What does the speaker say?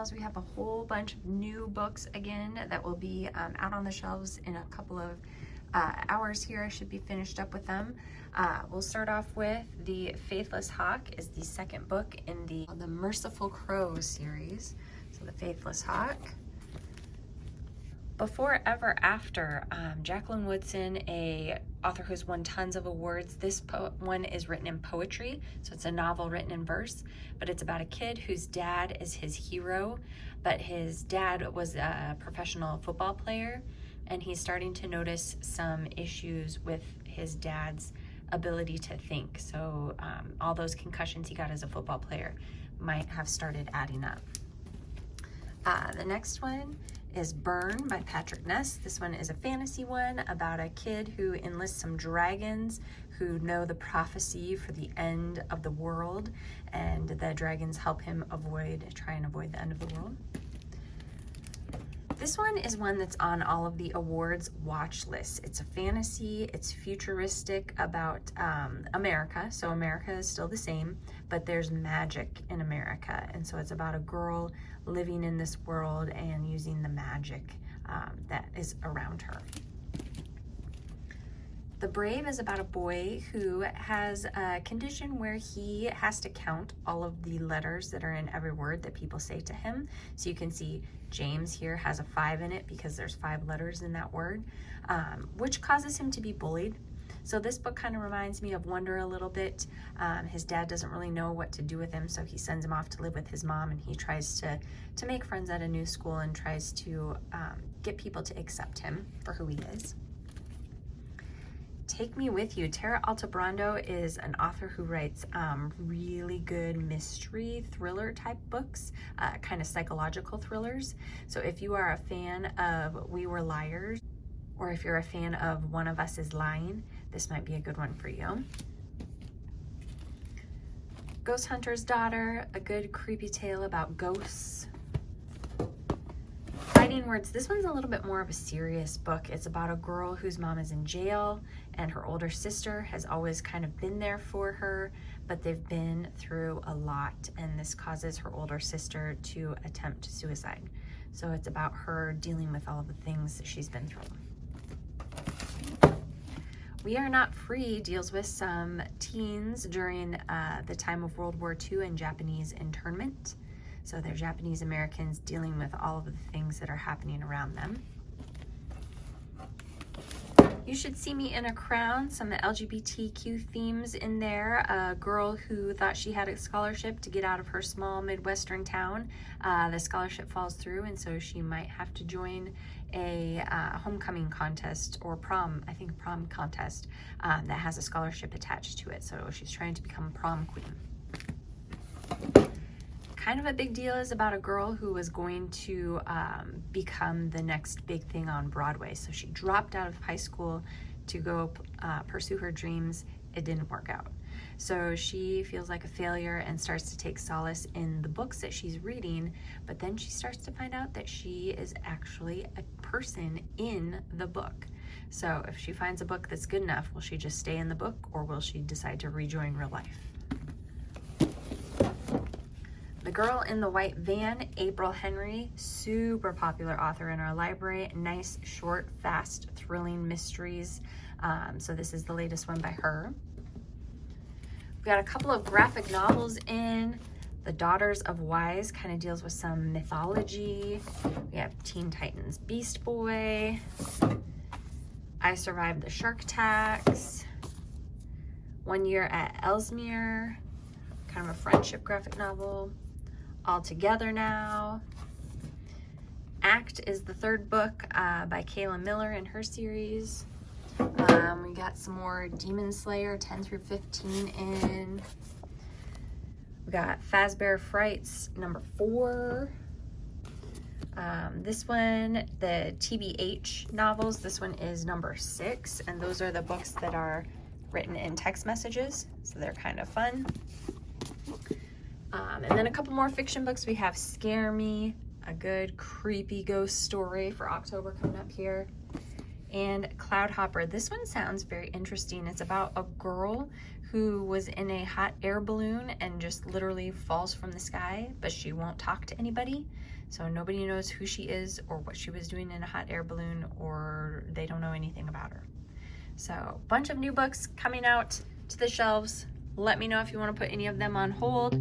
shelves. We have a whole bunch of new books again that will be out on the shelves in a couple of hours here. I should be finished up with them. We'll start off with The Faithless Hawk is the second book in the Merciful Crow series. So The Faithless Hawk. Before Ever After, Jacqueline Woodson, a author who's won tons of awards. This one is written in poetry, so it's a novel written in verse, but it's about a kid whose dad is his hero, but his dad was a professional football player, and he's starting to notice some issues with his dad's ability to think. So all those concussions he got as a football player might have started adding up. The next one is Burn by Patrick Ness. This one is a fantasy one about a kid who enlists some dragons who know the prophecy for the end of the world, and the dragons help him try and avoid the end of the world. This one is one that's on all of the awards watch lists. It's a fantasy, it's futuristic about America. So America is still the same, but there's magic in America. And so it's about a girl living in this world and using the magic that is around her. The Brave is about a boy who has a condition where he has to count all of the letters that are in every word that people say to him. So you can see James here has a 5 in it because there's 5 letters in that word, which causes him to be bullied. So this book kind of reminds me of Wonder a little bit. His dad doesn't really know what to do with him, so he sends him off to live with his mom, and he tries to make friends at a new school and tries to get people to accept him for who he is. Take Me With You. Tara Altebrando is an author who writes really good mystery thriller type books, kind of psychological thrillers. So if you are a fan of We Were Liars, or if you're a fan of One of Us is Lying, this might be a good one for you. Ghost Hunter's Daughter, a good creepy tale about ghosts. Fighting Words. This one's a little bit more of a serious book. It's about a girl whose mom is in jail, and her older sister has always kind of been there for her, but they've been through a lot, and this causes her older sister to attempt suicide. So it's about her dealing with all of the things that she's been through. We Are Not Free deals with some teens during the time of World War II and Japanese internment. So they're Japanese Americans dealing with all of the things that are happening around them. You Should See Me in a Crown, some LGBTQ themes in there. A girl who thought she had a scholarship to get out of her small Midwestern town. The scholarship falls through, and so she might have to join a homecoming contest or prom contest that has a scholarship attached to it. So she's trying to become prom queen. Kind of a big deal is about a girl who was going to become the next big thing on Broadway. So she dropped out of high school to go pursue her dreams. It didn't work out. So she feels like a failure and starts to take solace in the books that she's reading, but then she starts to find out that she is actually a person in the book. So if she finds a book that's good enough, will she just stay in the book, or will she decide to rejoin real life? The Girl in the White Van, April Henry, super popular author in our library. Nice, short, fast, thrilling mysteries. So this is the latest one by her. We've got a couple of graphic novels in. The Daughters of Wise kind of deals with some mythology. We have Teen Titans Beast Boy. I Survived the Shark Attacks. 1 Year at Ellesmere, kind of a friendship graphic novel. All Together Now. Act is the third book by Kayla Miller in her series. We got some more Demon Slayer 10 through 15 in. We got Fazbear Frights number 4. This one, the TBH novels, this one is number 6, and those are the books that are written in text messages, so they're kind of fun. And then a couple more fiction books. We have Scare Me, a good creepy ghost story for October coming up here. And Cloud Hopper. This one sounds very interesting. It's about a girl who was in a hot air balloon and just literally falls from the sky, but she won't talk to anybody. So nobody knows who she is or what she was doing in a hot air balloon, or they don't know anything about her. So bunch of new books coming out to the shelves. Let me know if you want to put any of them on hold.